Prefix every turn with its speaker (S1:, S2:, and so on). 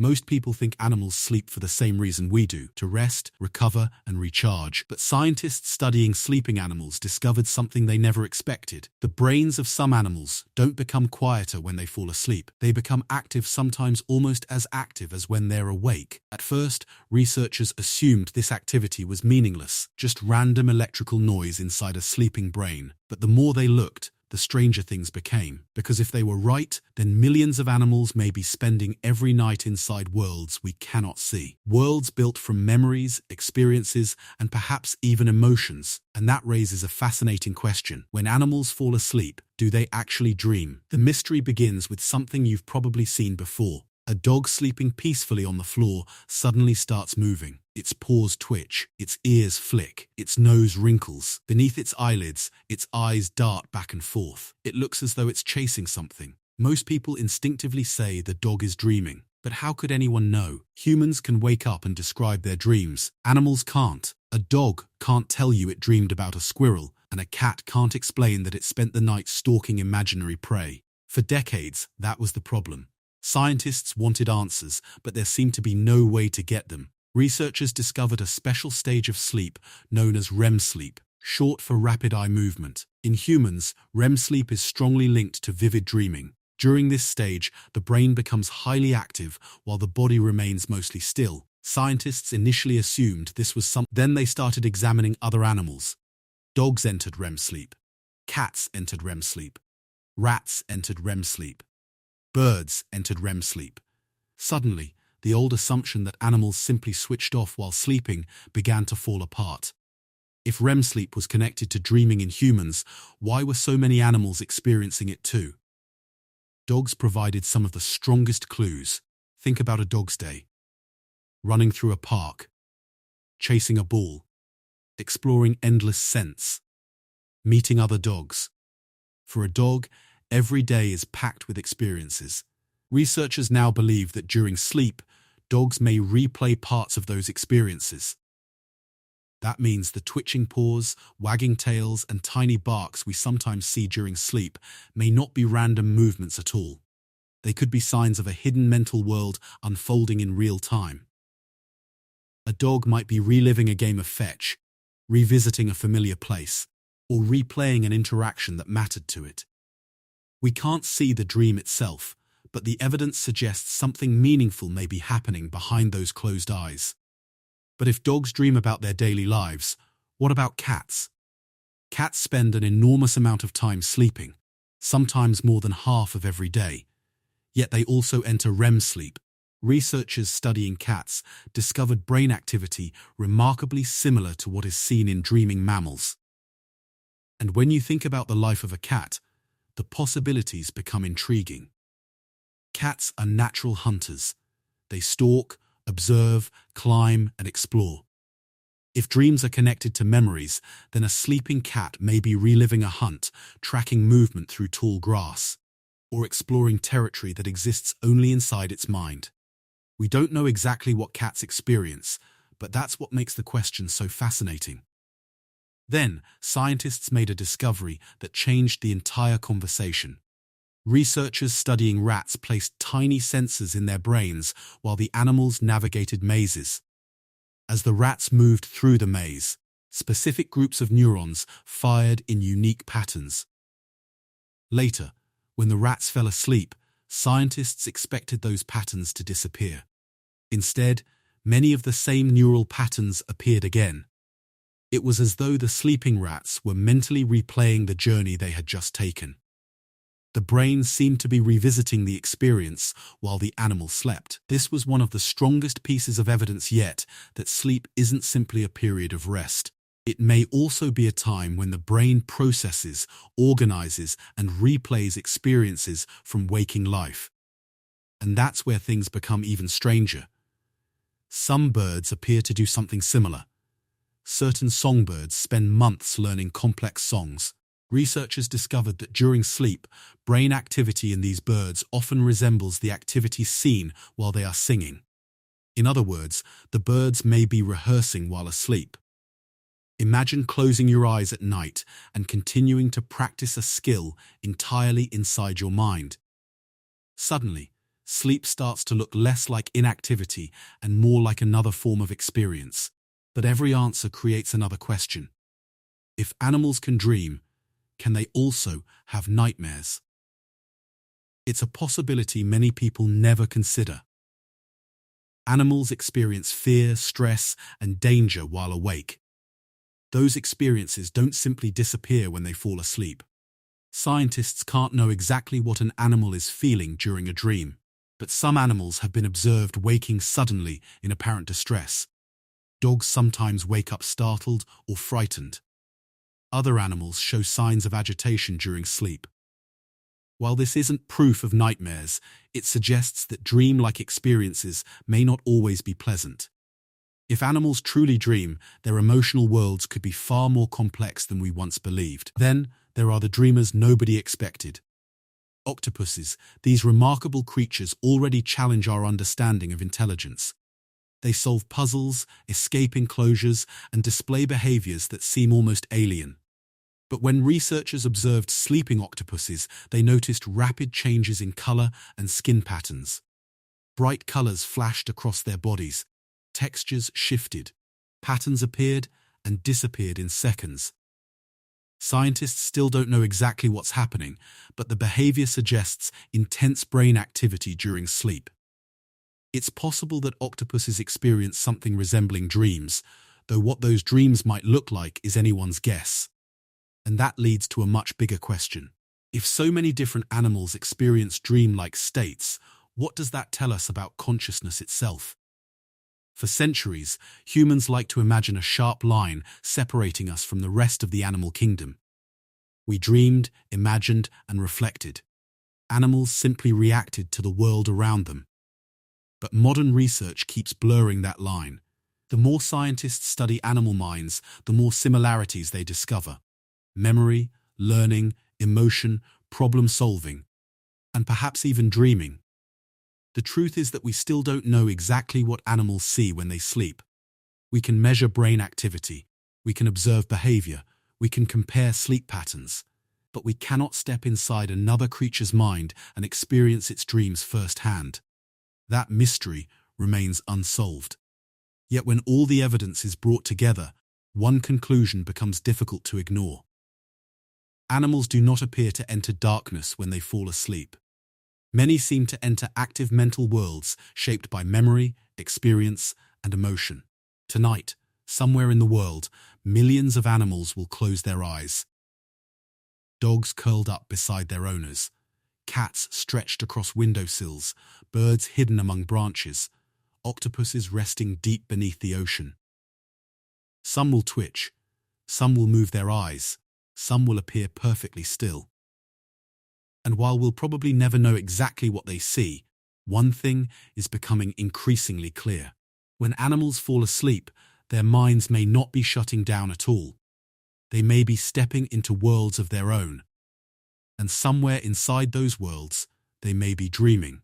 S1: Most people think animals sleep for the same reason we do, to rest, recover, and recharge. But scientists studying sleeping animals discovered something they never expected. The brains of some animals don't become quieter when they fall asleep. They become active, sometimes almost as active as when they're awake. At first, researchers assumed this activity was meaningless, just random electrical noise inside a sleeping brain. But the more they looked, the stranger things became. Because if they were right, then millions of animals may be spending every night inside worlds we cannot see. Worlds built from memories, experiences, and perhaps even emotions. And that raises a fascinating question. When animals fall asleep, do they actually dream? The mystery begins with something you've probably seen before. A dog sleeping peacefully on the floor suddenly starts moving. Its paws twitch, its ears flick, its nose wrinkles. Beneath its eyelids, its eyes dart back and forth. It looks as though it's chasing something. Most people instinctively say the dog is dreaming. But how could anyone know? Humans can wake up and describe their dreams. Animals can't. A dog can't tell you it dreamed about a squirrel, and a cat can't explain that it spent the night stalking imaginary prey. For decades, that was the problem. Scientists wanted answers, but there seemed to be no way to get them. Researchers discovered a special stage of sleep known as REM sleep, short for rapid eye movement. In humans, REM sleep is strongly linked to vivid dreaming. During this stage, the brain becomes highly active while the body remains mostly still. Scientists initially assumed this was Then they started examining other animals. Dogs entered REM sleep. Cats entered REM sleep. Rats entered REM sleep. Birds entered REM sleep. Suddenly, the old assumption that animals simply switched off while sleeping began to fall apart. If REM sleep was connected to dreaming in humans, why were so many animals experiencing it too? Dogs provided some of the strongest clues. Think about a dog's day. Running through a park, chasing a ball, exploring endless scents, meeting other dogs. For a dog, every day is packed with experiences. Researchers now believe that during sleep, dogs may replay parts of those experiences. That means the twitching paws, wagging tails, and tiny barks we sometimes see during sleep may not be random movements at all. They could be signs of a hidden mental world unfolding in real time. A dog might be reliving a game of fetch, revisiting a familiar place, or replaying an interaction that mattered to it. We can't see the dream itself, but the evidence suggests something meaningful may be happening behind those closed eyes. But if dogs dream about their daily lives, what about cats? Cats spend an enormous amount of time sleeping, sometimes more than half of every day. Yet they also enter REM sleep. Researchers studying cats discovered brain activity remarkably similar to what is seen in dreaming mammals. And when you think about the life of a cat, the possibilities become intriguing. Cats are natural hunters. They stalk, observe, climb, and explore. If dreams are connected to memories, then a sleeping cat may be reliving a hunt, tracking movement through tall grass, or exploring territory that exists only inside its mind. We don't know exactly what cats experience, but that's what makes the question so fascinating. Then, scientists made a discovery that changed the entire conversation. Researchers studying rats placed tiny sensors in their brains while the animals navigated mazes. As the rats moved through the maze, specific groups of neurons fired in unique patterns. Later, when the rats fell asleep, scientists expected those patterns to disappear. Instead, many of the same neural patterns appeared again. It was as though the sleeping rats were mentally replaying the journey they had just taken. The brain seemed to be revisiting the experience while the animal slept. This was one of the strongest pieces of evidence yet that sleep isn't simply a period of rest. It may also be a time when the brain processes, organizes, and replays experiences from waking life. And that's where things become even stranger. Some birds appear to do something similar. Certain songbirds spend months learning complex songs. Researchers discovered that during sleep, brain activity in these birds often resembles the activity seen while they are singing. In other words, the birds may be rehearsing while asleep. Imagine closing your eyes at night and continuing to practice a skill entirely inside your mind. Suddenly, sleep starts to look less like inactivity and more like another form of experience. But every answer creates another question. If animals can dream, can they also have nightmares? It's a possibility many people never consider. Animals experience fear, stress, and danger while awake. Those experiences don't simply disappear when they fall asleep. Scientists can't know exactly what an animal is feeling during a dream, but some animals have been observed waking suddenly in apparent distress. Dogs sometimes wake up startled or frightened. Other animals show signs of agitation during sleep. While this isn't proof of nightmares, it suggests that dream-like experiences may not always be pleasant. If animals truly dream, their emotional worlds could be far more complex than we once believed. Then, there are the dreamers nobody expected. Octopuses, these remarkable creatures already challenge our understanding of intelligence. They solve puzzles, escape enclosures, and display behaviors that seem almost alien. But when researchers observed sleeping octopuses, they noticed rapid changes in color and skin patterns. Bright colors flashed across their bodies, textures shifted, patterns appeared and disappeared in seconds. Scientists still don't know exactly what's happening, but the behavior suggests intense brain activity during sleep. It's possible that octopuses experience something resembling dreams, though what those dreams might look like is anyone's guess. And that leads to a much bigger question. If so many different animals experience dream-like states, what does that tell us about consciousness itself? For centuries, humans like to imagine a sharp line separating us from the rest of the animal kingdom. We dreamed, imagined, and reflected. Animals simply reacted to the world around them. But modern research keeps blurring that line. The more scientists study animal minds, the more similarities they discover. Memory, learning, emotion, problem-solving, and perhaps even dreaming. The truth is that we still don't know exactly what animals see when they sleep. We can measure brain activity, we can observe behavior, we can compare sleep patterns, but we cannot step inside another creature's mind and experience its dreams firsthand. That mystery remains unsolved. Yet when all the evidence is brought together, one conclusion becomes difficult to ignore. Animals do not appear to enter darkness when they fall asleep. Many seem to enter active mental worlds shaped by memory, experience, and emotion. Tonight, somewhere in the world, millions of animals will close their eyes. Dogs curled up beside their owners, cats stretched across windowsills, birds hidden among branches, octopuses resting deep beneath the ocean. Some will twitch, some will move their eyes, some will appear perfectly still. And while we'll probably never know exactly what they see, one thing is becoming increasingly clear. When animals fall asleep, their minds may not be shutting down at all. They may be stepping into worlds of their own. And somewhere inside those worlds, they may be dreaming.